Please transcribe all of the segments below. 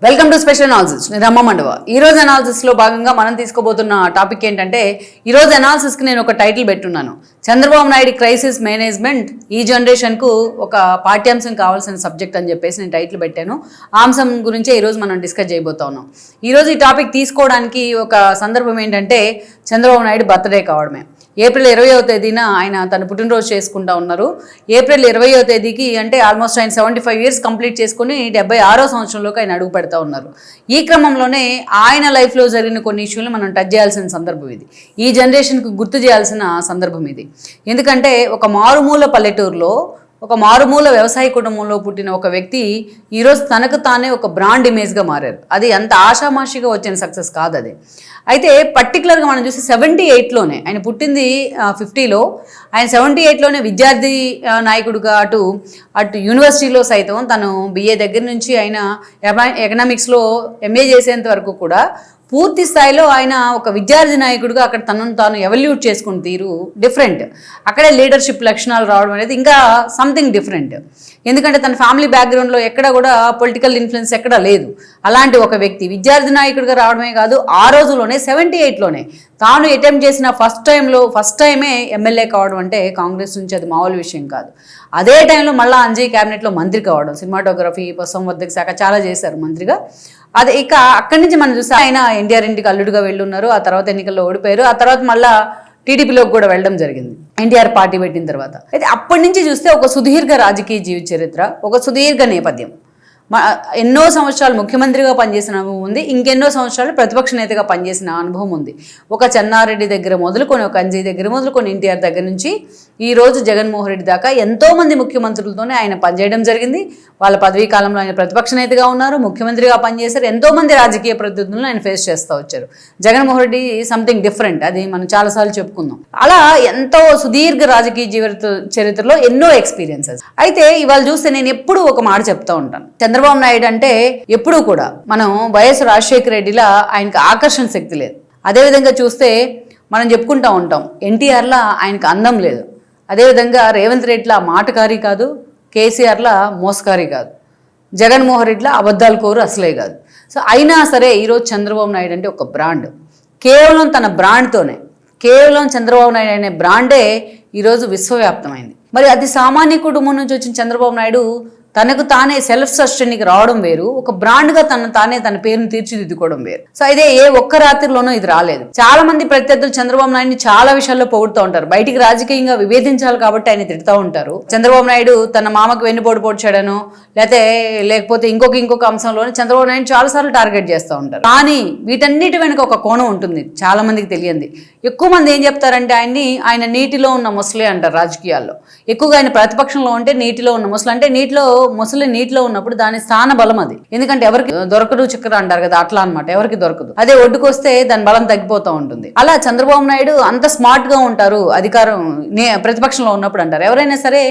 Welcome to special analysis. నేను రమ్మ మండవ. ఈరోజు అనాలిసిస్లో భాగంగా మనం తీసుకోబోతున్న టాపిక్ ఏంటంటే, ఈరోజు అనాలిసిస్కి నేను ఒక టైటిల్ పెట్టున్నాను, చంద్రబాబు నాయుడు క్రైసిస్ మేనేజ్మెంట్ ఈ జనరేషన్కు ఒక పాఠ్యాంశం కావాల్సిన సబ్జెక్ట్ అని చెప్పేసి నేను టైటిల్ పెట్టాను. ఆ అంశం గురించే ఈరోజు మనం డిస్కస్ చేయబోతా ఉన్నాం. ఈరోజు ఈ టాపిక్ తీసుకోవడానికి ఒక సందర్భం ఏంటంటే, చంద్రబాబు నాయుడు బర్త్డే కావడమే. ఏప్రిల్ 20వ తేదీన ఆయన తన పుట్టినరోజు చేసుకుంటా ఉన్నారు. ఏప్రిల్ 20వ తేదీకి అంటే ఆల్మోస్ట్ ఆయన 75 years కంప్లీట్ చేసుకుని 76వ సంవత్సరంలోకి ఆయన అడుగు పెడతా ఉన్నారు. ఈ క్రమంలోనే ఆయన లైఫ్లో జరిగిన కొన్ని ఇష్యూలు మనం టచ్ చేయాల్సిన సందర్భం ఇది. ఈ జనరేషన్కి గుర్తు చేయాల్సిన సందర్భం ఇది. ఎందుకంటే ఒక మారుమూల పల్లెటూరులో ఒక మారుమూల వ్యవసాయ కుటుంబంలో పుట్టిన ఒక వ్యక్తి ఈరోజు తనకు తానే ఒక బ్రాండ్ ఇమేజ్గా మారారు. అది అంత ఆషామాషిగా వచ్చిన సక్సెస్ కాదు అది. అయితే పర్టికులర్గా మనం చూసి 78లోనే ఆయన పుట్టింది 50లో, ఆయన 78లోనే విద్యార్థి నాయకుడిగా అటు యూనివర్సిటీలో సైతం తను BA దగ్గర నుంచి ఆయన ఎకనామిక్స్లో MA చేసేంత వరకు కూడా పూర్తి స్థాయిలో ఆయన ఒక విద్యార్థి నాయకుడిగా అక్కడ తనను తాను ఎవల్యూట్ చేసుకుని తీరు డిఫరెంట్. అక్కడే లీడర్షిప్ లక్షణాలు రావడం అనేది ఇంకా సంథింగ్ డిఫరెంట్. ఎందుకంటే తన ఫ్యామిలీ బ్యాక్గ్రౌండ్లో ఎక్కడ కూడా పొలిటికల్ ఇన్ఫ్లుయెన్స్ ఎక్కడా లేదు. అలాంటి ఒక వ్యక్తి విద్యార్థి నాయకుడిగా రావడమే కాదు, ఆ రోజులోనే 78లోనే తాను అటెంప్ట్ చేసిన ఫస్ట్ టైమే ఎమ్మెల్యే కావడం అంటే కాంగ్రెస్ నుంచి అది మామూలు విషయం కాదు. అదే టైంలో మళ్ళీ అంజయ్ క్యాబినెట్లో మంత్రి కావడం, సినిమాటోగ్రఫీ, పశుసంవర్ధక శాఖ చాలా చేశారు మంత్రిగా. అది ఇక అక్కడి నుంచి మనం చూస్తే ఆయన ఎన్టీఆర్ ఇంటికి అల్లుడుగా వెళ్ళున్నారు. ఆ తర్వాత ఎన్నికల్లో ఓడిపోయారు. ఆ తర్వాత మళ్ళీ టీడీపీలోకి కూడా వెళ్ళడం జరిగింది ఎన్టీఆర్ పార్టీ పెట్టిన తర్వాత. అయితే అప్పటి నుంచి చూస్తే ఒక సుదీర్ఘ రాజకీయ జీవిత చరిత్ర, ఒక సుదీర్ఘ నేపథ్యం. ఎన్నో సంవత్సరాలు ముఖ్యమంత్రిగా పనిచేసిన అనుభవం ఉంది, ఇంకెన్నో సంవత్సరాలు ప్రతిపక్ష నేతగా పనిచేసిన అనుభవం ఉంది. ఒక చెన్నారెడ్డి దగ్గర మొదలుకొని, ఒక అంజయ్ దగ్గర మొదలుకొని, ఎన్టీఆర్ దగ్గర నుంచి ఈరోజు జగన్మోహన్ రెడ్డి దాకా ఎంతోమంది ముఖ్యమంత్రులతోనే ఆయన పనిచేయడం జరిగింది. వాళ్ళ పదవీ కాలంలో ఆయన ప్రతిపక్ష నేతగా ఉన్నారు, ముఖ్యమంత్రిగా పనిచేశారు. ఎంతోమంది రాజకీయ ప్రతినిధులను ఆయన ఫేస్ చేస్తూ వచ్చారు. జగన్మోహన్ రెడ్డి సంథింగ్ డిఫరెంట్, అది మనం చాలాసార్లు చెప్పుకుందాం. అలా ఎంతో సుదీర్ఘ రాజకీయ చరిత్రలో ఎన్నో ఎక్స్పీరియన్సెస్. అయితే ఇవాళ చూస్తే నేను ఎప్పుడూ ఒక మాట చెప్తూ ఉంటాను, చంద్రబాబు నాయుడు అంటే ఎప్పుడూ కూడా మనం వైఎస్ రాజశేఖర రెడ్డిలా ఆయనకు ఆకర్షణ శక్తి లేదు. అదేవిధంగా చూస్తే మనం చెప్పుకుంటూ ఉంటాం, ఎన్టీఆర్లా ఆయనకు అందం లేదు. అదేవిధంగా రేవంత్ రెడ్డిలా మాటకారి కాదు, కేసీఆర్లా మోసకారి కాదు, జగన్మోహన్ రెడ్డిలా అబద్ధాలు కోరు అసలే కాదు. సో అయినా సరే ఈరోజు చంద్రబాబు నాయుడు అంటే ఒక బ్రాండ్. కేవలం తన బ్రాండ్తోనే, కేవలం చంద్రబాబు నాయుడు అనే బ్రాండే ఈరోజు విశ్వవ్యాప్తమైంది. మరి అతి సామాన్య కుటుంబం నుంచి వచ్చిన చంద్రబాబు నాయుడు తనకు తానే సెల్ఫ్ సస్టైన్కి రావడం వేరు, ఒక బ్రాండ్గా తన పేరును తీర్చిదిద్దుకోవడం వేరు. సో ఇదే ఏ ఒక్క రాత్రిలోనూ ఇది రాలేదు. చాలా మంది ప్రత్యర్థులు చంద్రబాబు నాయుడిని చాలా విషయాల్లో పొగుడుతూ ఉంటారు. బయటికి రాజకీయంగా విభేదించాలి కాబట్టి ఆయన తిడుతూ ఉంటారు. చంద్రబాబు నాయుడు తన మామకు వెన్నుపోటు పొడిచాడను లేకపోతే ఇంకొక అంశంలోనే చంద్రబాబు నాయుడు చాలాసార్లు టార్గెట్ చేస్తూ ఉంటారు. కానీ వీటన్నిటి వెనుక ఒక కోణం ఉంటుంది, చాలా మందికి తెలియంది. ఎక్కువ మంది ఏం చెప్తారంటే ఆయన నీటిలో ఉన్న ముసలి అంటారు రాజకీయాల్లో. ఎక్కువగా ఆయన ప్రతిపక్షంలో ఉంటే నీటిలో ఉన్న ముసలి అంటే ముసలి నీటిలో ఉన్నప్పుడు దాని స్థాన బలం అది. ఎందుకంటే ఎవరికి దొరకదు చక్కెర అంటారు కదా, అట్లా అనమాట, ఎవరికి దొరకదు. అదే ఒడ్డుకొస్తే దాని బలం తగ్గిపోతూ ఉంటుంది. అలా చంద్రబాబు నాయుడు అంత స్మార్ట్ గా ఉంటారు ప్రతిపక్షంలో ఉన్నప్పుడు అంటారు. ఎవరైనా సరే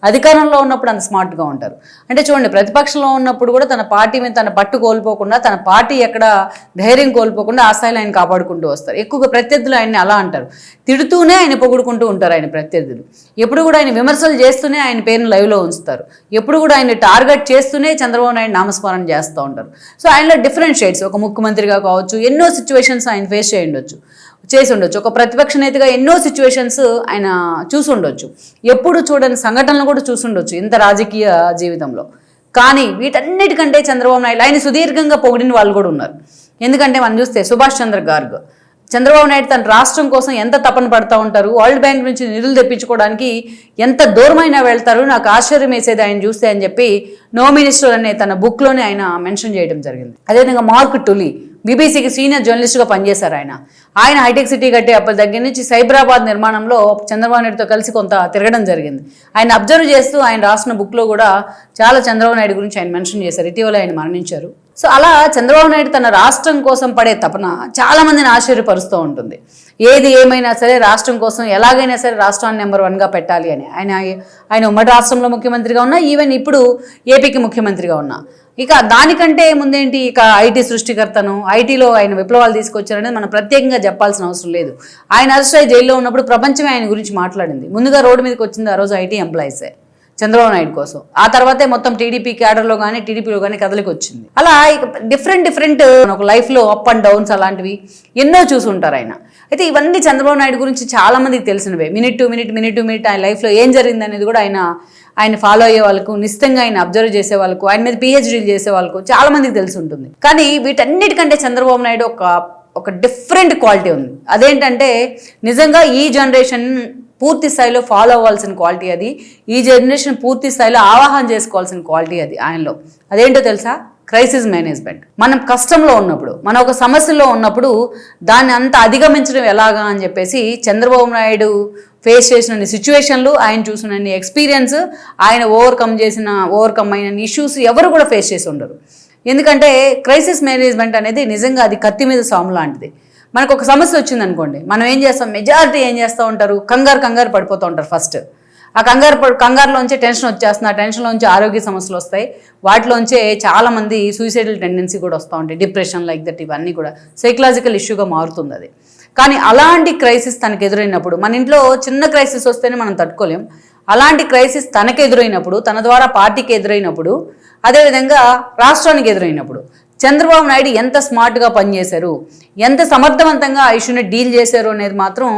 అధికారంలో ఉన్నప్పుడు అంత స్మార్ట్ గా ఉంటారు. అంటే చూడండి, ప్రతిపక్షంలో ఉన్నప్పుడు కూడా తన పార్టీ మీద తన పట్టు కోల్పోకుండా, తన పార్టీ ఎక్కడ ధైర్యం కోల్పోకుండా ఆ స్థాయిలో ఆయన కాపాడుకుంటూ వస్తారు. ఎక్కువగా ప్రత్యర్థులు ఆయన్ని అలా అంటారు, తిడుతూనే ఆయన పొగుడుకుంటూ ఉంటారు. ఆయన ప్రత్యర్థులు ఎప్పుడు కూడా ఆయన విమర్శలు చేస్తూనే ఆయన పేరును లైవ్లో ఉంచుతారు. ఎప్పుడు కూడా ఆయన టార్గెట్ చేస్తూనే చంద్రబాబు నాయుడు నామస్మరణ చేస్తూ ఉంటారు. సో ఆయనలో డిఫరెంట్ షేడ్స్, ఒక ముఖ్యమంత్రిగా కావచ్చు, ఎన్నో సిచ్యువేషన్స్ ఆయన ఫేస్ చేసి ఉండొచ్చు. ఒక ప్రతిపక్ష నేతగా ఎన్నో సిచ్యువేషన్స్ ఆయన చూసి ఉండొచ్చు. ఎప్పుడు చూడని సంఘటనలు కూడా చూసి ఉండొచ్చు ఇంత రాజకీయ జీవితంలో. కానీ వీటన్నిటికంటే చంద్రబాబు నాయుడు ఆయన సుదీర్ఘంగా పొగిడిన వాళ్ళు కూడా ఉన్నారు. ఎందుకంటే మనం చూస్తే సుభాష్ చంద్ర గార్గ్, చంద్రబాబు నాయుడు తన రాష్ట్రం కోసం ఎంత తపన పడుతూ ఉంటారు, వరల్డ్ బ్యాంక్ నుంచి నిధులు తెప్పించుకోవడానికి ఎంత దూరమైనా వెళ్తారు, నాకు ఆశ్చర్యం వేసేది ఆయన చూస్తే అని చెప్పి నో మినిస్టర్ అనే తన బుక్లోనే ఆయన మెన్షన్ చేయడం జరిగింది. అదేవిధంగా మార్క్ టులీ బీబీసీకి సీనియర్ జర్నలిస్ట్గా పనిచేశారు. ఆయన హైటెక్ సిటీ కట్టే అప్పటి దగ్గర నుంచి సైబరాబాద్ నిర్మాణంలో చంద్రబాబు నాయుడుతో కలిసి కొంత తిరగడం జరిగింది. ఆయన అబ్జర్వ్ చేస్తూ ఆయన రాసిన బుక్లో కూడా చాలా చంద్రబాబు నాయుడు గురించి ఆయన మెన్షన్ చేశారు. ఇటీవల ఆయన మరణించారు. సో అలా చంద్రబాబు నాయుడు తన రాష్ట్రం కోసం పడే తపన చాలా మందిని ఆశ్చర్యపరుస్తూ ఉంటుంది. ఏది ఏమైనా సరే రాష్ట్రం కోసం ఎలాగైనా సరే రాష్ట్రాన్ని నెంబర్ 1గా పెట్టాలి అని ఆయన ఉమ్మడి రాష్ట్రంలో ముఖ్యమంత్రిగా ఉన్నా, ఈవెన్ ఇప్పుడు ఏపీకి ముఖ్యమంత్రిగా ఉన్నా. ఇక దానికంటే ముందేంటి, ఇక ఐటీ సృష్టికర్తను, ఐటీలో ఆయన విప్లవాలు తీసుకొచ్చారనేది మనం ప్రత్యేకంగా చెప్పాల్సిన అవసరం లేదు. ఆయన అరెస్ట్ అయ్యి జైల్లో ఉన్నప్పుడు ప్రపంచమే ఆయన గురించి మాట్లాడింది. ముందుగా రోడ్డు మీదకి వచ్చింది ఆ రోజు ఐటీ ఎంప్లాయీసే. చంద్రబాబు నాయుడు కోసం. ఆ తర్వాతే మొత్తం టీడీపీ క్యాడర్లో కానీ టీడీపీలో కానీ కదలికి వచ్చింది. అలా డిఫరెంట్ ఒక లైఫ్లో అప్ అండ్ డౌన్స్ అలాంటివి ఎన్నో చూసుంటారు ఆయన. అయితే ఇవన్నీ చంద్రబాబు నాయుడు గురించి చాలా మందికి తెలిసినవే. మినిట్ టు మినిట్ ఆయన లైఫ్లో ఏం జరిగింది అనేది కూడా ఆయన ఫాలో అయ్యే వాళ్ళకు, నిశ్చితంగా ఆయన అబ్జర్వ్ చేసే వాళ్ళకు, ఆయన మీద పిహెచ్డీలు చేసే వాళ్ళకు చాలా మందికి తెలిసి ఉంటుంది. కానీ వీటన్నిటికంటే చంద్రబాబు నాయుడు ఒక డిఫరెంట్ క్వాలిటీ ఉంది. అదేంటంటే నిజంగా ఈ జనరేషన్ పూర్తి స్థాయిలో ఫాలో అవ్వాల్సిన క్వాలిటీ అది. ఈ జనరేషన్ పూర్తి స్థాయిలో ఆవాహన చేసుకోవాల్సిన క్వాలిటీ అది ఆయనలో. అదేంటో తెలుసా? Crisis management. మనం కష్టంలో ఉన్నప్పుడు, మనం ఒక సమస్యలో ఉన్నప్పుడు దాన్ని అంత అధిగమించడం ఎలాగా అని చెప్పేసి చంద్రబాబు నాయుడు ఫేస్ చేసిన సిచ్యువేషన్లు, ఆయన చూసిన ఎక్స్పీరియన్స్, ఆయన ఓవర్కమ్ అయిన ఇష్యూస్ ఎవరు కూడా ఫేస్ చేసి ఉండరు. ఎందుకంటే క్రైసిస్ మేనేజ్మెంట్ అనేది నిజంగా అది కత్తి మీద సాము లాంటిది. మనకు ఒక సమస్య వచ్చింది అనుకోండి, మనం ఏం చేస్తాం, మెజారిటీ ఏం చేస్తూ ఉంటారు, కంగారు పడిపోతూ ఉంటారు. ఫస్ట్ ఆ కంగారులోంచే టెన్షన్ వచ్చేస్తుంది, ఆ టెన్షన్లోంచి ఆరోగ్య సమస్యలు వస్తాయి, వాటిలోంచే చాలామంది సూసైడల్ టెండెన్సీ కూడా వస్తూ ఉంటాయి, డిప్రెషన్ లైక్ దట్, ఇవన్నీ కూడా సైకలాజికల్ ఇష్యూగా మారుతుంది అది. కానీ అలాంటి క్రైసిస్ తనకు ఎదురైనప్పుడు, మన ఇంట్లో చిన్న క్రైసిస్ వస్తేనే మనం తట్టుకోలేం, అలాంటి క్రైసిస్ తనకు ఎదురైనప్పుడు, తన ద్వారా పార్టీకి ఎదురైనప్పుడు, అదేవిధంగా రాష్ట్రానికి ఎదురైనప్పుడు చంద్రబాబు నాయుడు ఎంత స్మార్ట్గా పనిచేశారు, ఎంత సమర్థవంతంగా ఆ ఇష్యూని డీల్ చేశారు అనేది మాత్రం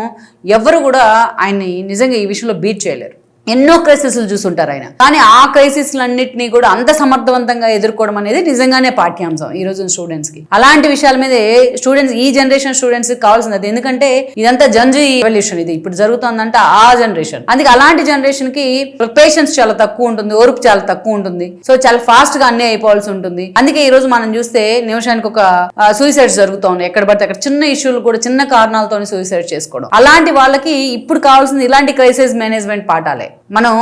ఎవరు కూడా ఆయన్ని నిజంగా ఈ విషయంలో బీట్ చేయలేరు. ఎన్నో క్రైసిస్లు చూసుంటారు ఆయన, కానీ ఆ క్రైసిస్లన్నింటినీ కూడా అంత సమర్థవంతంగా ఎదుర్కోవడం అనేది నిజంగానే పాఠ్యాంశం ఈ రోజు స్టూడెంట్స్కి. అలాంటి విషయాల మీద స్టూడెంట్స్, ఈ జనరేషన్ స్టూడెంట్స్కి కావాల్సింది అది. ఎందుకంటే ఇదంతా జంజీ ఎవల్యూషన్, ఇది ఇప్పుడు జరుగుతుందంటే ఆ జనరేషన్. అందుకే అలాంటి జనరేషన్కి పేషెన్స్ చాలా తక్కువ ఉంటుంది, ఓర్పు చాలా తక్కువ ఉంటుంది. సో చాలా ఫాస్ట్గా అన్నీ అయిపోవాల్సి ఉంటుంది. అందుకే ఈ రోజు మనం చూస్తే నిమిషానికి ఒక సూసైడ్స్ జరుగుతూ ఉన్నాయి, ఎక్కడ పడితే అక్కడ. చిన్న ఇష్యూలు కూడా చిన్న కారణాలతోనే సూసైడ్ చేసుకోవడం. అలాంటి వాళ్ళకి ఇప్పుడు కావాల్సింది ఇలాంటి క్రైసిస్ మేనేజ్మెంట్ పాఠాలే. మనం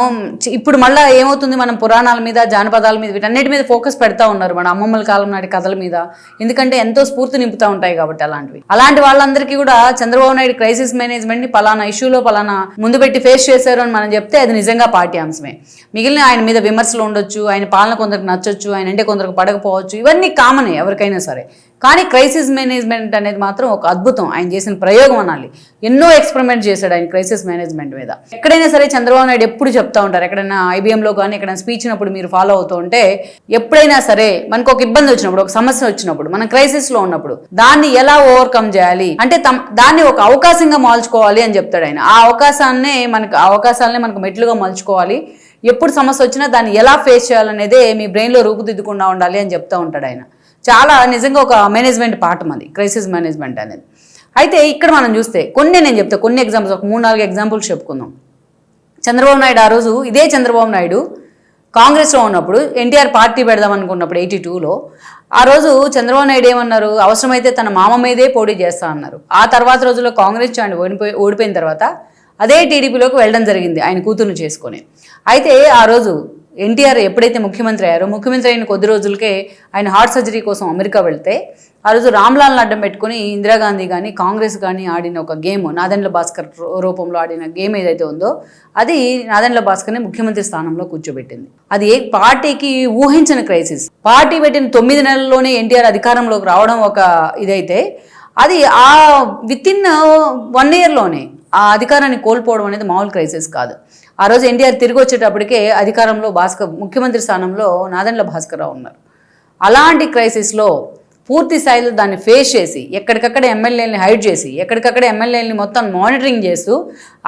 ఇప్పుడు మళ్ళీ ఏమవుతుంది, మనం పురాణాల మీద, జానపదాల మీద, వీటన్నిటి మీద ఫోకస్ పెడతా ఉన్నారు, మన అమ్మమ్మల కాలం నాటి కథల మీద. ఎందుకంటే ఎంతో స్ఫూర్తి నింపుతూ ఉంటాయి కాబట్టి అలాంటి వాళ్ళందరికీ కూడా చంద్రబాబు నాయుడు క్రైసిస్ మేనేజ్మెంట్ ని పలానా ఇష్యూలో పలానా ముందు పెట్టి ఫేస్ చేశారు అని మనం చెప్తే అది నిజంగా పాఠ్యాంశమే. మిగిలిన ఆయన మీద విమర్శలు ఉండొచ్చు, ఆయన పాలన కొందరికి నచ్చొచ్చు, ఆయన అంటే కొందరికి పడకపోవచ్చు, ఇవన్నీ కామనే ఎవరికైనా సరే. కానీ క్రైసిస్ మేనేజ్మెంట్ అనేది మాత్రం ఒక అద్భుతం, ఆయన చేసిన ప్రయోగం అనాలి. ఎన్నో ఎక్స్పెరిమెంట్ చేశాడు ఆయన క్రైసిస్ మేనేజ్మెంట్ మీద. ఎక్కడైనా సరే చంద్రబాబు నాయుడు ఎప్పుడు చెప్తా ఉంటారు, ఎక్కడైనా ఐబీఎంలో కానీ ఎక్కడైనా స్పీచ్ ఇచ్చినప్పుడు మీరు ఫాలో అవుతూ ఉంటే, ఎప్పుడైనా సరే మనకు ఒక ఇబ్బంది వచ్చినప్పుడు, ఒక సమస్య వచ్చినప్పుడు, మనం క్రైసిస్లో ఉన్నప్పుడు దాన్ని ఎలా ఓవర్కమ్ చేయాలి అంటే దాన్ని ఒక అవకాశంగా మార్చుకోవాలి అని చెప్తాడు ఆయన. ఆ అవకాశాలనే మనకు మెట్లుగా మలుచుకోవాలి. ఎప్పుడు సమస్య వచ్చినా దాన్ని ఎలా ఫేస్ చేయాలనేదే మీ బ్రెయిన్లో రూపుదిద్దకుండా ఉండాలి అని చెప్తూ ఉంటాడు ఆయన. చాలా నిజంగా ఒక మేనేజ్మెంట్ పాఠం అది, క్రైసిస్ మేనేజ్మెంట్ అనేది. అయితే ఇక్కడ మనం చూస్తే కొన్ని ఎగ్జాంపుల్స్, ఒక 3-4 ఎగ్జాంపుల్స్ చెప్పుకుందాం. చంద్రబాబు నాయుడు ఆ రోజు, ఇదే చంద్రబాబు నాయుడు కాంగ్రెస్లో ఉన్నప్పుడు, ఎన్టీఆర్ పార్టీ పెడదాం అనుకున్నప్పుడు 82లో, ఆ రోజు చంద్రబాబు నాయుడు ఏమన్నారు, అవసరమైతే తన మామ మీదే పోటీ చేస్తా అన్నారు. ఆ తర్వాత రోజుల్లో కాంగ్రెస్ ఓడిపోయిన తర్వాత అదే టీడీపీలోకి వెళ్ళడం జరిగింది ఆయన కూతురును చేసుకొని. అయితే ఆ రోజు ఎన్టీఆర్ ఎప్పుడైతే ముఖ్యమంత్రి అయ్యారో, ముఖ్యమంత్రి అయిన కొద్ది రోజులకే ఆయన హార్ట్ సర్జరీ కోసం అమెరికా వెళ్తే, ఆ రోజు రామ్లాల్ని అడ్డం పెట్టుకుని ఇందిరాగాంధీ కానీ కాంగ్రెస్ కానీ ఆడిన ఒక గేమ్, నాదెండ్ల భాస్కర్ రూపంలో ఆడిన గేమ్ ఏదైతే ఉందో, అది నాదెండ్ల భాస్కర్ని ముఖ్యమంత్రి స్థానంలో కూర్చోబెట్టింది. అది ఏ పార్టీకి ఊహించిన క్రైసిస్. పార్టీ పెట్టిన 9 నెలల్లోనే ఎన్టీఆర్ అధికారంలోకి రావడం ఒక ఇదైతే, అది ఆ వితిన్ 1 ఇయర్లోనే ఆ అధికారాన్ని కోల్పోవడం అనేది మామూలు క్రైసిస్ కాదు. ఆ రోజు ఎన్టీఆర్ తిరిగి వచ్చేటప్పటికే అధికారంలో ముఖ్యమంత్రి స్థానంలో నాదెండ్ల భాస్కర్ రావు ఉన్నారు. అలాంటి క్రైసిస్లో పూర్తి స్థాయిలో దాన్ని ఫేస్ చేసి, ఎక్కడికక్కడ ఎమ్మెల్యేలని హైడ్ చేసి, ఎక్కడికక్కడ ఎమ్మెల్యేలని మొత్తం మానిటరింగ్ చేస్తూ,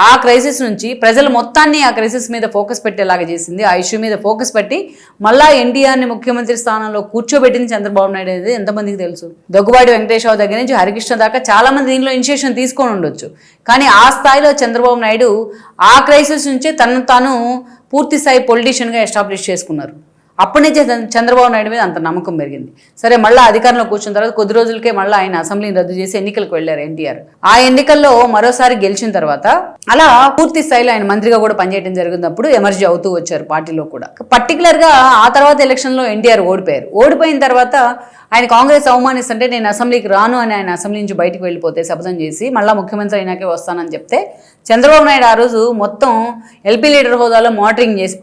ఆ క్రైసిస్ నుంచి ప్రజల మొత్తాన్ని ఆ క్రైసిస్ మీద ఫోకస్ పెట్టేలాగా చేసింది. ఆ ఇష్యూ మీద ఫోకస్ పెట్టి మళ్ళా ఎన్టీఆర్ని ముఖ్యమంత్రి స్థానంలో కూర్చోబెట్టింది చంద్రబాబు నాయుడు అనేది ఎంతమందికి తెలుసు? దగ్గుబాటి వెంకటేశ్వర దగ్గర నుంచి హరికృష్ణ దాకా చాలామంది దీనిలో ఇనిషియేషన్ తీసుకొని ఉండొచ్చు. కానీ ఆ స్థాయిలో చంద్రబాబు నాయుడు ఆ క్రైసిస్ నుంచే తనను తాను పూర్తి స్థాయి పొలిటీషియన్గా ఎస్టాబ్లిష్ చేసుకున్నారు. అప్పటి నుంచే చంద్రబాబు నాయుడు మీద అంత నమ్మకం పెరిగింది. సరే, మళ్ళీ అధికారంలో కూర్చున్న తర్వాత కొద్ది రోజులకే మళ్ళీ ఆయన అసెంబ్లీని రద్దు చేసి ఎన్నికలకు వెళ్ళారు ఎన్టీఆర్. ఆ ఎన్నికల్లో మరోసారి గెలిచిన తర్వాత అలా పూర్తి స్థాయిలో ఆయన మంత్రిగా కూడా పనిచేయడం జరిగినప్పుడు ఎమర్జీ అవుతూ వచ్చారు పార్టీలో కూడా. పర్టికులర్గా ఆ తర్వాత ఎలక్షన్లో ఎన్టీఆర్ ఓడిపోయారు. ఓడిపోయిన తర్వాత ఆయన కాంగ్రెస్ అవమానిస్తుంటే నేను అసెంబ్లీకి రాను అని ఆయన అసెంబ్లీ నుంచి బయటకు వెళ్ళిపోతే శపథం చేసి మళ్ళీ ముఖ్యమంత్రి అయినాకే వస్తానని చెప్తే, చంద్రబాబు నాయుడు ఆ రోజు మొత్తం ఎల్పీ లీడర్ హోదాలో మానిటరింగ్ చేసి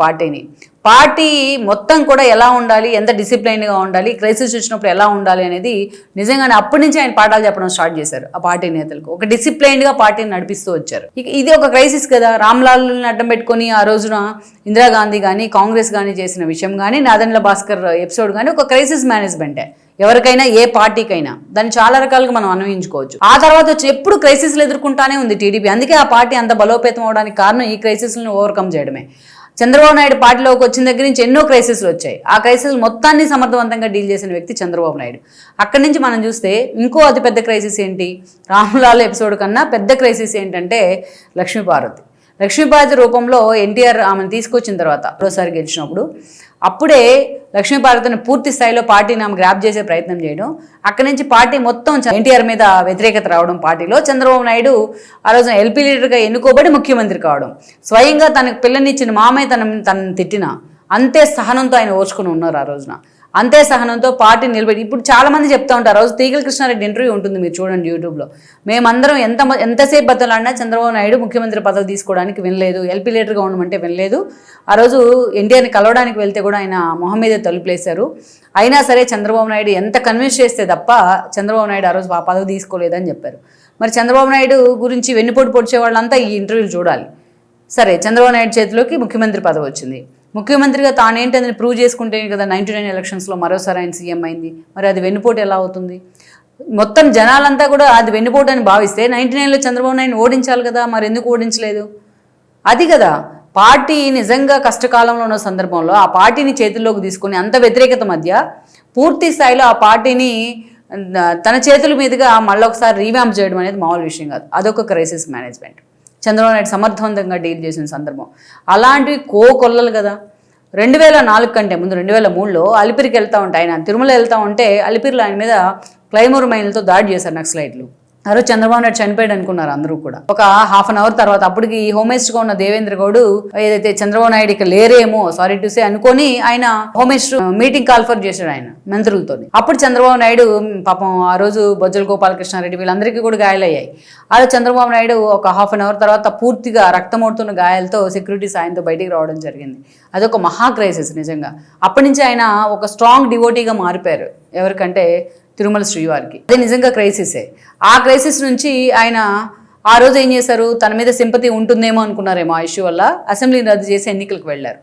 పార్టీ మొత్తం కూడా ఎలా ఉండాలి, ఎంత డిసిప్లైన్గా ఉండాలి, క్రైసిస్ వచ్చినప్పుడు ఎలా ఉండాలి అనేది నిజంగానే అప్పటి నుంచి ఆయన పాఠాలు చెప్పడం స్టార్ట్ చేశారు. ఆ పార్టీ నేతలకు ఒక డిసిప్లైన్డ్గా పార్టీని నడిపిస్తూ వచ్చారు. ఇది ఒక క్రైసిస్ కదా. రామ్లాల్ని అడ్డం పెట్టుకొని ఆ రోజున ఇందిరాగాంధీ కానీ కాంగ్రెస్ కానీ చేసిన విషయం కానీ నాదెండ్ల భాస్కర్ ఎపిసోడ్ కానీ ఒక క్రైసిస్ మేనేజ్మెంటే. ఎవరికైనా ఏ పార్టీకైనా దాన్ని చాలా రకాలుగా మనం అన్వయించుకోవచ్చు. ఆ తర్వాత వచ్చి ఎప్పుడు క్రైసిస్లు ఎదుర్కొంటానే ఉంది టీడీపీ. అందుకే ఆ పార్టీ అంత బలోపేతం అవడానికి కారణం ఈ క్రైసిస్లను ఓవర్కమ్ చేయడమే. చంద్రబాబు నాయుడు పార్టీలోకి వచ్చిన దగ్గర నుంచి ఎన్నో క్రైసిస్లు వచ్చాయి. ఆ క్రైసిస్ మొత్తాన్ని సమర్థవంతంగా డీల్ చేసిన వ్యక్తి చంద్రబాబు నాయుడు. అక్కడి నుంచి మనం చూస్తే ఇంకో అతిపెద్ద క్రైసిస్ ఏంటి, రామ్లాల్ ఎపిసోడ్ కన్నా పెద్ద క్రైసిస్ ఏంటంటే లక్ష్మీపార్వతి. లక్ష్మీపార్వతి రూపంలో ఎన్టీఆర్ ఆమెను తీసుకొచ్చిన తర్వాత మరోసారి గెలిచినప్పుడు అప్పుడే లక్ష్మీపార్వతిని పూర్తి స్థాయిలో పార్టీని ఆమె గ్రాప్ చేసే ప్రయత్నం చేయడం, అక్కడి నుంచి పార్టీ మొత్తం ఎన్టీఆర్ మీద వ్యతిరేకత రావడం, పార్టీలో చంద్రబాబు నాయుడు ఆ రోజున ఎల్పీ లీడర్గా ఎన్నుకోబడి ముఖ్యమంత్రి కావడం, స్వయంగా తనకు పిల్లనిచ్చిన మామయ్య తనను తిట్టిన అంతే సహనంతో ఆయన ఓర్చుకుని ఉన్నారు. ఆ రోజున అంతే సహనంతో పార్టీ నిలబెట్టి ఇప్పుడు చాలా మంది చెప్తా ఉంటారు. రోజు తీగల కృష్ణారెడ్డి ఇంటర్వ్యూ ఉంటుంది, మీరు చూడండి యూట్యూబ్లో. మేమందరం ఎంతసేపు బద్దలాడినా చంద్రబాబు నాయుడు ముఖ్యమంత్రి పదవి తీసుకోవడానికి వినలేదు, ఎల్పీ లీడర్గా ఉండమంటే వినలేదు. ఆ రోజు ఎన్టీఆర్ని కలవడానికి వెళ్తే కూడా ఆయన మొహం మీద తలుపులేశారు. అయినా సరే చంద్రబాబు నాయుడు ఎంత కన్విన్స్ చేస్తే తప్ప చంద్రబాబు నాయుడు ఆ రోజు ఆ పదవి తీసుకోలేదని చెప్పారు. మరి చంద్రబాబు నాయుడు గురించి వెన్నుపోటు పొడిచే వాళ్ళంతా ఈ ఇంటర్వ్యూలు చూడాలి. సరే, చంద్రబాబు నాయుడు చేతిలోకి ముఖ్యమంత్రి పదవి వచ్చింది. ముఖ్యమంత్రిగా తానేంటని ప్రూవ్ చేసుకుంటేనే కదా 99 ఎలక్షన్స్లో మరోసారి ఆయన సీఎం అయింది. మరి అది వెన్నుపోటు ఎలా అవుతుంది? మొత్తం జనాలంతా కూడా అది వెన్నుపోటు అని భావిస్తే 99లో చంద్రబాబు నాయుడు ఓడించాలి కదా, మరి ఎందుకు ఓడించలేదు? అది కదా పార్టీ నిజంగా కష్టకాలంలో ఉన్న సందర్భంలో ఆ పార్టీని చేతుల్లోకి తీసుకుని అంత వ్యతిరేకత మధ్య పూర్తి స్థాయిలో ఆ పార్టీని తన చేతుల మీదుగా మళ్ళొకసారి రీవ్యాంప్ చేయడం అనేది మామూలు విషయం కాదు. అదొక క్రైసిస్ మేనేజ్మెంట్. చంద్రబాబు నాయుడు సమర్థవంతంగా డీల్ చేసిన సందర్భం. అలాంటివి కోకొల్లలు కదా. 2004 కంటే ముందు 2003లో అలిపిరికి వెళ్తూ ఉంటే, ఆయన తిరుమల వెళ్తూ ఉంటే అలిపిరిలో ఆయన మీద క్లైమోర్ మైన్లతో దాడి చేశారు నక్సలైట్లు. ఆ రోజు చంద్రబాబు నాయుడు చనిపోయాడు అనుకున్నారు అందరూ కూడా. ఒక హాఫ్ అన్ అవర్ తర్వాత అప్పటికి హోమ్ మినిస్టర్గా ఉన్న దేవేంద్ర గౌడ్ ఏదైతే చంద్రబాబు నాయుడు ఇక లేరేమో సారీ టు సే అనుకొని ఆయన హోమ్ మినిస్టర్ మీటింగ్ కాల్ఫర్ చేశాడు ఆయన మంత్రులతో. అప్పుడు చంద్రబాబు నాయుడు పాపం ఆ రోజు బొజ్జల గోపాలకృష్ణారెడ్డి వీళ్ళందరికీ కూడా గాయాలయ్యాయి. ఆ రోజు చంద్రబాబు నాయుడు ఒక హాఫ్ అన్ అవర్ తర్వాత పూర్తిగా రక్తమోడుతున్న గాయాలతో సెక్యూరిటీ సాయంతో బయటికి రావడం జరిగింది. అదొక మహా క్రైసిస్ నిజంగా. అప్పటి నుంచి ఆయన ఒక స్ట్రాంగ్ డివోటీగా మారిపోయారు. ఎవరికంటే తిరుమల శ్రీవారికి. అది నిజంగా క్రైసిసే. ఆ క్రైసిస్ నుంచి ఆయన ఆ రోజు ఏం చేశారు, తన మీద సింపతి ఉంటుందేమో అనుకున్నారేమో ఆ ఇష్యూ వల్ల అసెంబ్లీని రద్దు చేసి ఎన్నికలకు వెళ్ళారు.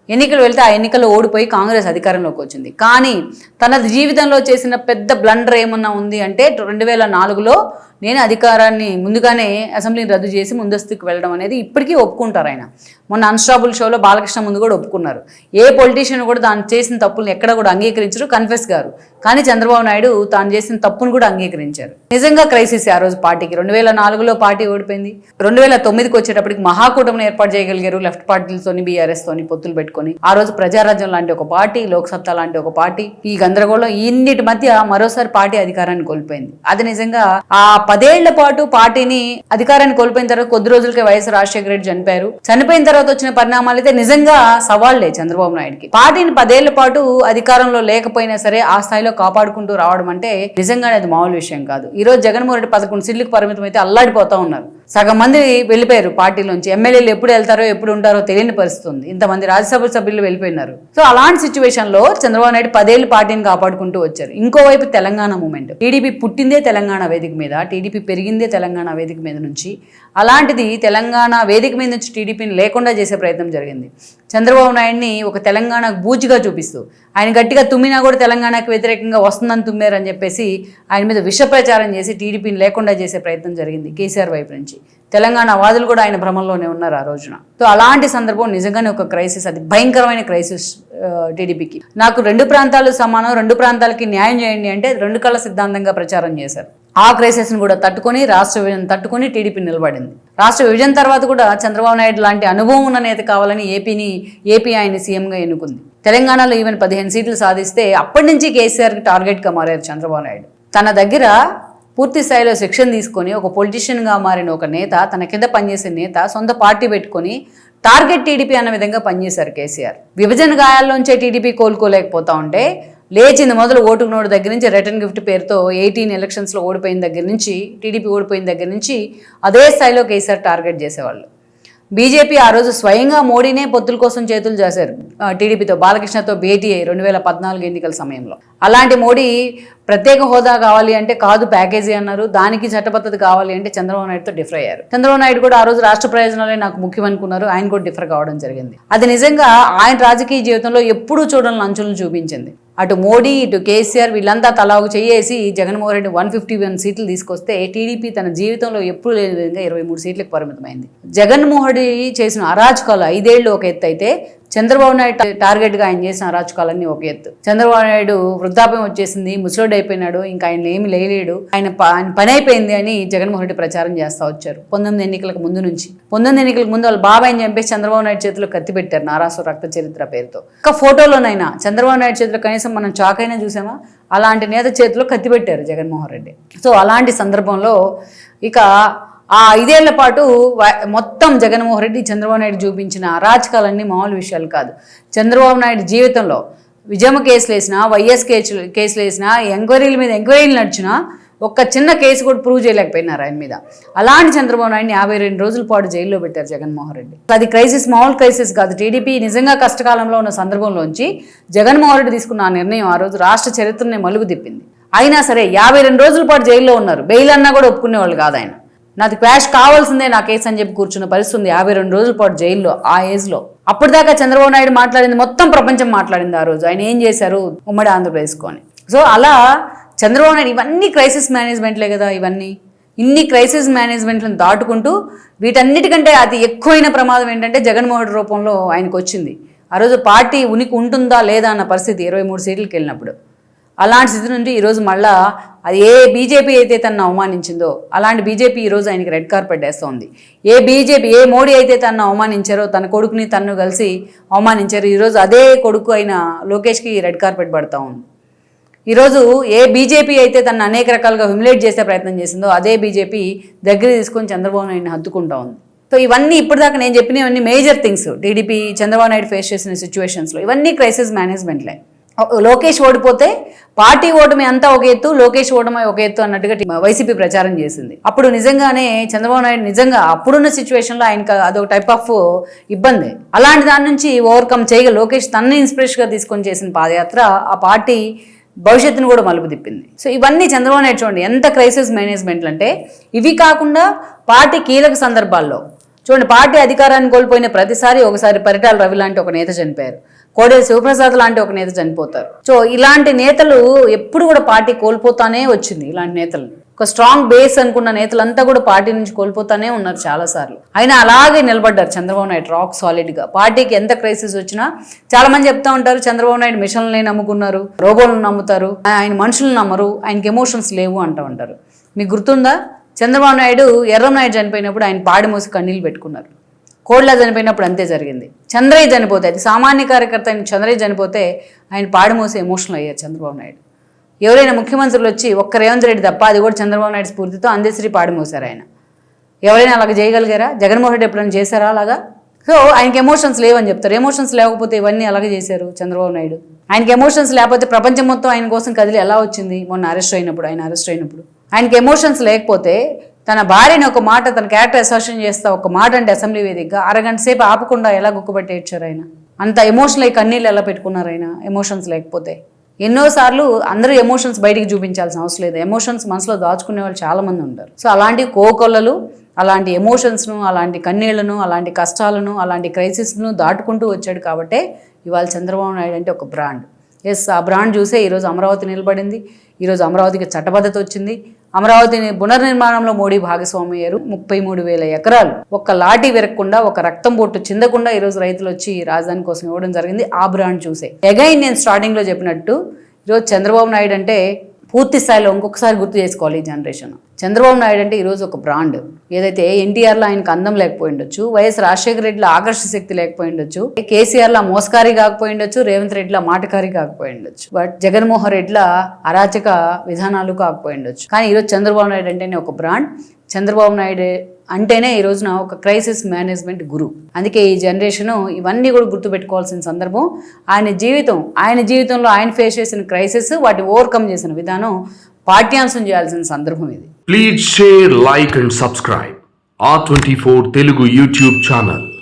ఎన్నికలు వెళ్తే ఆ ఎన్నికల్లో ఓడిపోయి కాంగ్రెస్ అధికారంలోకి వచ్చింది. కానీ తన జీవితంలో చేసిన పెద్ద బ్లండర్ ఏమన్నా ఉంది అంటే 2004లో నేను అధికారాన్ని ముందుగానే అసెంబ్లీని రద్దు చేసి ముందస్తుకు వెళ్ళడం అనేది ఇప్పటికీ ఒప్పుకుంటారు ఆయన. మొన్న అన్స్టాబుల్ షోలో బాలకృష్ణ ముందు కూడా ఒప్పుకున్నారు. ఏ పొలిటీషియన్ కూడా తాను చేసిన తప్పులను ఎక్కడ కూడా అంగీకరించరు, కన్ఫెస్ గారు. కానీ చంద్రబాబు నాయుడు తాను చేసిన తప్పును కూడా అంగీకరించారు. నిజంగా క్రైసిస్ ఆ రోజు పార్టీకి. 2004లో పార్టీ ఓడిపోయింది. 2009కి వచ్చేటప్పటికి మహాకూటమిని ఏర్పాటు చేయగలిగారు లెఫ్ట్ పార్టీలతోని, బీఆర్ఎస్ తోని పొత్తులు పెట్టుకొని. ఆ రోజు ప్రజారాజ్యం లాంటి ఒక పార్టీ, లోక్సత్తా లాంటి ఒక పార్టీ, ఈ గందరగోళం ఇన్నిటి మధ్య మరోసారి పార్టీ అధికారాన్ని కోల్పోయింది. అది నిజంగా ఆ 10 ఏళ్ల పాటు పార్టీని అధికారాన్ని కోల్పోయిన తర్వాత కొద్ది రోజులకే వైఎస్ రాజశేఖర రెడ్డి చనిపోయారు. చనిపోయిన తర్వాత వచ్చిన పరిణామాలు అయితే నిజంగా సవాళ్లే చంద్రబాబు నాయుడుకి. పార్టీని 10 ఏళ్ల పాటు అధికారంలో లేకపోయినా సరే ఆ స్థాయిలో కాపాడుకుంటూ రావడం అంటే నిజంగానే అది మామూలు విషయం కాదు. ఈ రోజు జగన్మోహన్ రెడ్డి 11 సీట్లకు పరిమితం అయితే అల్లాడిపోతా ఉన్నారు. సగం మంది వెళ్ళిపోయారు పార్టీలోంచి. ఎమ్మెల్యేలు ఎప్పుడు వెళ్తారో ఎప్పుడు ఉంటారో తెలియని పరిస్థితి ఉంది. ఇంతమంది రాజ్యసభ సభ్యులు వెళ్ళిపోయినారు. సో అలాంటి సిచ్యువేషన్ లో చంద్రబాబు నాయుడు 10 ఏళ్లు పార్టీని కాపాడుకుంటూ వచ్చారు. ఇంకోవైపు తెలంగాణ మూమెంట్. టీడీపీ పుట్టిందే తెలంగాణ వేదిక మీద, టీడీపీ పెరిగిందే తెలంగాణ వేదిక మీద నుంచి. అలాంటిది తెలంగాణ వేదిక మీద నుంచి టీడీపీని లేకుండా చేసే ప్రయత్నం జరిగింది. చంద్రబాబు నాయుడిని ఒక తెలంగాణ బూచిగా చూపిస్తూ, ఆయన గట్టిగా తుమ్మినా కూడా తెలంగాణకు వ్యతిరేకంగా వస్తుందని తుమ్మారని చెప్పేసి ఆయన మీద విష ప్రచారం చేసి టీడీపీని లేకుండా చేసే ప్రయత్నం జరిగింది కేసీఆర్ వైపు నుంచి. తెలంగాణ వాదులు కూడా ఆయన భ్రమంలోనే ఉన్నారు ఆ రోజున. సో అలాంటి సందర్భం నిజంగానే ఒక క్రైసిస్, అది భయంకరమైన క్రైసిస్ టీడీపీకి. నాకు 2 ప్రాంతాలు సమానం, 2 ప్రాంతాలకి న్యాయం చేయండి అంటే 2 కళ్ళ సిద్ధాంతంగా ప్రచారం చేశారు. ఆ క్రైసిస్ను కూడా తట్టుకొని రాష్ట్ర విభజన తట్టుకొని టీడీపీ నిలబడింది. రాష్ట్ర విభజన తర్వాత కూడా చంద్రబాబు నాయుడు లాంటి అనుభవం ఉన్న నేత కావాలని ఏపీ ఆయన సీఎంగా ఎన్నుకుంది. తెలంగాణలో ఈవెన్ 15 సీట్లు సాధిస్తే అప్పటి నుంచి కేసీఆర్కి టార్గెట్గా మారారు చంద్రబాబు నాయుడు. తన దగ్గర పూర్తి స్థాయిలో శిక్షణ తీసుకొని ఒక పొలిటీషియన్గా మారిన ఒక నేత, తన కింద పనిచేసే నేత సొంత పార్టీ పెట్టుకొని టార్గెట్ టీడీపీ అన్న విధంగా పనిచేశారు కేసీఆర్. విభజన గాయాల్లోంచే టీడీపీ కోలుకోలేకపోతా ఉంటే లేచింది మొదలు ఓటుకు నోటు దగ్గర నుంచి రిటర్న్ గిఫ్ట్ పేరుతో 18 ఎలక్షన్స్లో ఓడిపోయిన దగ్గర నుంచి, టీడీపీ ఓడిపోయిన దగ్గర నుంచి అదే స్థాయిలో కేసీఆర్ టార్గెట్ చేసేవాళ్ళు. బీజేపీ ఆ రోజు స్వయంగా మోడీనే పొత్తుల కోసం చేతులు చేశారు టీడీపీతో, బాలకృష్ణతో భేటీ అయ్యి 2014 ఎన్నికల సమయంలో. అలాంటి మోడీ ప్రత్యేక హోదా కావాలి అంటే కాదు ప్యాకేజీ అన్నారు, దానికి చట్టబద్ధత కావాలి అంటే చంద్రబాబు నాయుడుతో డిఫర్ అయ్యారు. చంద్రబాబు నాయుడు కూడా ఆ రోజు రాష్ట్ర ప్రయోజనాలే నాకు ముఖ్యం అనుకున్నారు, ఆయన కూడా డిఫర్ కావడం జరిగింది. అది నిజంగా ఆయన రాజకీయ జీవితంలో ఎప్పుడూ చూడని లంచులను చూపించింది. అటు మోడీ ఇటు కేసీఆర్ వీళ్ళంతా తలా ఒక చెయ్యేసి జగన్మోహన్ రెడ్డి 151 సీట్లు తీసుకొస్తే టీడీపీ తన జీవితంలో ఎప్పుడు లేని విధంగా 23 సీట్లకు పరిమితమైంది. జగన్మోహన్ రెడ్డి చేసిన అరాచకాలు 5 ఏళ్ళు ఒక ఎత్తు అయితే, చంద్రబాబు నాయుడు టార్గెట్గా ఆయన చేసిన అరాచకాలన్నీ ఒక ఎత్తు. చంద్రబాబు నాయుడు వృద్ధాప్యం వచ్చేసింది, ముసలోడు అయిపోయినాడు, ఇంకా ఆయన ఏమి లేలేడు, ఆయన పని అయిపోయింది అని జగన్మోహన్ రెడ్డి ప్రచారం చేస్తూ వచ్చారు 19 ఎన్నికలకు ముందు నుంచి. 19 ఎన్నికలకు ముందు వాళ్ళ బాబాయిని చంపేసి చంద్రబాబు నాయుడు చేతిలో కత్తి పెట్టారు నారాసు రక్త చరిత్ర పేరుతో. ఒక ఫోటోలోనైనా చంద్రబాబు నాయుడు చేతిలో కనీసం మనం చాక్ అయినా చూసామా? అలాంటి నేత చేతిలో కత్తి పెట్టారు జగన్మోహన్ రెడ్డి. సో అలాంటి సందర్భంలో ఇక ఆ 5 ఏళ్ల పాటు మొత్తం జగన్మోహన్ రెడ్డి చంద్రబాబు నాయుడు చూపించిన అరాచకాలన్నీ మామూలు విషయాలు కాదు. చంద్రబాబు నాయుడు జీవితంలో విజయమ్మ కేసులు వేసినా, వైఎస్ కేసులు వేసినా, ఎంక్వైరీల మీద ఎంక్వైరీలు నడిచినా ఒక్క చిన్న కేసు కూడా ప్రూవ్ చేయలేకపోయినారు ఆయన మీద. అలాంటి చంద్రబాబు నాయుడిని 52 రోజుల పాటు జైల్లో పెట్టారు జగన్మోహన్ రెడ్డి. అది క్రైసిస్, మామూలు క్రైసిస్ కాదు. టీడీపీ నిజంగా కష్టకాలంలో ఉన్న సందర్భంలోంచి జగన్మోహన్ రెడ్డి తీసుకున్న ఆ నిర్ణయం ఆ రోజు రాష్ట్ర చరిత్రని మలుపు తిప్పింది. అయినా సరే 52 రోజుల పాటు జైల్లో ఉన్నారు. బెయిల్ అన్నా కూడా ఒప్పుకునేవాళ్ళు కాదు ఆయన. నాకు క్వాష్ కావాల్సిందే నా కేసు అని చెప్పి కూర్చున్న పరిస్థితి ఉంది 52 రోజుల పాటు జైల్లో ఆ ఏజ్లో. అప్పటిదాకా చంద్రబాబు నాయుడు మాట్లాడింది మొత్తం ప్రపంచం మాట్లాడింది ఆ రోజు. ఆయన ఏం చేశారు ఉమ్మడి ఆంధ్రప్రదేశ్కొని. సో అలా చంద్రబాబు నాయుడు ఇవన్నీ క్రైసిస్ మేనేజ్మెంట్లే కదా. ఇన్ని క్రైసిస్ మేనేజ్మెంట్లను దాటుకుంటూ వీటన్నిటికంటే అతి ఎక్కువైన ప్రమాదం ఏంటంటే జగన్మోహన్ రెడ్డి రూపంలో ఆయనకు వచ్చింది. ఆ రోజు పార్టీ ఉనికి ఉంటుందా లేదా అన్న పరిస్థితి 23 సీట్లకు వెళ్ళినప్పుడు. అలాంటి స్థితి నుండి ఈరోజు మళ్ళా అది ఏ బీజేపీ అయితే తనను అవమానించిందో అలాంటి బీజేపీ ఈరోజు ఆయనకి రెడ్ కార్పెట్ వేస్తోంది. ఏ మోడీ అయితే తనను అవమానించారో, తన కొడుకుని తనను కలిసి అవమానించారు, ఈరోజు అదే కొడుకు అయిన లోకేష్కి రెడ్ కార్పెట్ పడతా ఉంది. ఈరోజు ఏ బీజేపీ అయితే తనను అనేక రకాలుగా హ్యూమిలేట్ చేసే ప్రయత్నం చేసిందో అదే బీజేపీ దగ్గర తీసుకొని చంద్రబాబు నాయుడిని హత్తుకుంటా ఉంది. సో ఇవన్నీ ఇప్పటిదాకా నేను చెప్పినవన్నీ major things TDP Chandrababu Naidu face చేసిన సిచ్యువేషన్స్లో ఇవన్నీ క్రైసిస్ మేనేజ్మెంట్లే. లోకేష్ ఓడిపోతే పార్టీ ఓటమి అంతా ఒక ఎత్తు, లోకేష్ ఓటమి ఒక ఎత్తు అన్నట్టుగా వైసీపీ ప్రచారం చేసింది. అప్పుడు నిజంగానే చంద్రబాబు నాయుడు నిజంగా అప్పుడున్న సిచ్యువేషన్లో ఆయనకు అదొక టైప్ ఆఫ్ ఇబ్బంది. అలాంటి దాని నుంచి ఓవర్కమ్ చేయగల లోకేష్ తనని ఇన్స్పిరేషన్గా తీసుకొని చేసిన పాదయాత్ర ఆ పార్టీ భవిష్యత్తును కూడా మలుపు తిప్పింది. సో ఇవన్నీ చంద్రబాబు నాయుడు చూడండి ఎంత క్రైసిస్ మేనేజ్మెంట్లు అంటే. ఇవి కాకుండా పార్టీ కీలక సందర్భాల్లో చూడండి, పార్టీ అధికారాన్ని కోల్పోయిన ప్రతిసారి ఒకసారి పరిటాల రవి లాంటి ఒక నేత చనిపోయారు, కోడేరు శివప్రసాద్ లాంటి ఒక నేత చనిపోతారు. సో ఇలాంటి నేతలు ఎప్పుడు కూడా పార్టీ కోల్పోతానే వచ్చింది. ఇలాంటి నేతలు ఒక స్ట్రాంగ్ బేస్ అనుకున్న నేతలంతా కూడా పార్టీ నుంచి కోల్పోతానే ఉన్నారు చాలాసార్లు. అయినా అలాగే నిలబడ్డారు చంద్రబాబు నాయుడు రాక్ సాలిడ్గా. పార్టీకి ఎంత క్రైసిస్ వచ్చినా చాలా మంది చెప్తా ఉంటారు చంద్రబాబు నాయుడు మిషన్లనే నమ్ముకున్నారు, రోబోలను నమ్ముతారు, ఆయన మనుషులను నమ్మరు, ఆయనకి ఎమోషన్స్ లేవు అంటూ ఉంటారు. మీకు గుర్తుందా చంద్రబాబు నాయుడు ఎర్రంనాయుడు చనిపోయినప్పుడు ఆయన పాడి మోసి కన్నీళ్ళు పెట్టుకున్నారు. కోడ్లా చనిపోయినప్పుడు అంతే జరిగింది. చంద్రయ్య చనిపోతే, అది సామాన్య కార్యకర్త అయిన చంద్రయ్య చనిపోతే ఆయన పాడి మోసి ఎమోషనల్ అయ్యారు చంద్రబాబు నాయుడు. ఎవరైనా ముఖ్యమంత్రులు వచ్చి ఒక్క రేవంత్ రెడ్డి తప్ప, అది కూడా చంద్రబాబు నాయుడు స్ఫూర్తితో అందశ్రీ పాడి మోసారు ఆయన. ఎవరైనా అలాగ చేయగలిగారా? జగన్మోహన్ రెడ్డి ఎప్పుడైనా చేశారా అలాగా? సో ఆయనకి ఎమోషన్స్ లేవని చెప్తారు. ఎమోషన్స్ లేకపోతే ఇవన్నీ అలాగే చేశారు చంద్రబాబు నాయుడు. ఆయనకి ఎమోషన్స్ లేకపోతే ప్రపంచం మొత్తం ఆయన కోసం కదిలి ఎలా వచ్చింది మొన్న ఆయన అరెస్ట్ అయినప్పుడు. ఆయనకి ఎమోషన్స్ లేకపోతే తన భార్యని ఒక మాట, తన క్యారెక్టర్ అసోసియేషన్ చేస్తా ఒక మాట అంటే అసెంబ్లీ వేదికగా అరగంట సేపు ఆపకుండా ఎలా గుక్కబట్టి ఏడ్చారు ఆయన? అంత ఎమోషనల్ అయ్యి కన్నీళ్ళు ఎలా పెట్టుకున్నారు ఆయన ఎమోషన్స్ లేకపోతే? ఎన్నోసార్లు అందరూ ఎమోషన్స్ బయటికి చూపించాల్సిన అవసరం లేదు. ఎమోషన్స్ మనసులో దాచుకునే వాళ్ళు చాలా మంది ఉంటారు. సో అలాంటి కోకొల్లలు అలాంటి ఎమోషన్స్ను, అలాంటి కన్నీళ్లను, అలాంటి కష్టాలను, అలాంటి క్రైసిస్ను దాటుకుంటూ వచ్చాడు కాబట్టే ఇవాళ చంద్రబాబు నాయుడు అంటే ఒక బ్రాండ్. ఎస్, ఆ బ్రాండ్ చూసే ఈరోజు అమరావతి నిలబడింది. ఈరోజు అమరావతికి చట్టబద్ధత వచ్చింది. అమరావతిని పునర్నిర్మాణంలో మోడీ భాగస్వామి అయ్యారు. 33,000 ఎకరాలు ఒక్క లాఠీ విరగకుండా, ఒక రక్తం బొట్టు చిందకుండా ఈరోజు రైతులు వచ్చి రాజధాని కోసం ఇవ్వడం జరిగింది. ఆ బ్రాండ్ చూసే. అగైన్ నేను స్టార్టింగ్లో చెప్పినట్టు ఈరోజు చంద్రబాబు నాయుడు అంటే పూర్తి స్థాయిలో ఇంకొకసారి గుర్తు చేసుకోవాలి ఈ జనరేషన్. చంద్రబాబు నాయుడు అంటే ఈరోజు ఒక బ్రాండ్. ఏదైతే ఎన్టీఆర్లో ఆయనకు అందం లేకపోయి ఉండొచ్చు, వైఎస్ రాజశేఖర రెడ్డిలో ఆకర్ష శక్తి లేకపోయి ఉండొచ్చు, కేసీఆర్లో మోసకారి కాకపోయి ఉండొచ్చు, రేవంత్ రెడ్డిలో మాటకారి కాకపోయి ఉండొచ్చు, బట్ జగన్మోహన్ రెడ్డిలో అరాచక విధానాలు కాకపోయి ఉండొచ్చు. కానీ ఈరోజు చంద్రబాబు నాయుడు అంటేనే ఒక బ్రాండ్. చంద్రబాబు నాయుడు అంటేనే ఈ రోజున ఒక క్రైసిస్ మేనేజ్మెంట్ గురు. అందుకే ఈ జనరేషను ఇవన్నీ కూడా గుర్తుపెట్టుకోవాల్సిన సందర్భం. ఆయన జీవితంలో ఆయన ఫేస్ చేసిన క్రైసిస్, వాటిని ఓవర్కమ్ చేసిన విధానం పాఠ్యాంశం చేయాల్సిన సందర్భం ఇది. Please share, like and subscribe. R24 Telugu YouTube channel.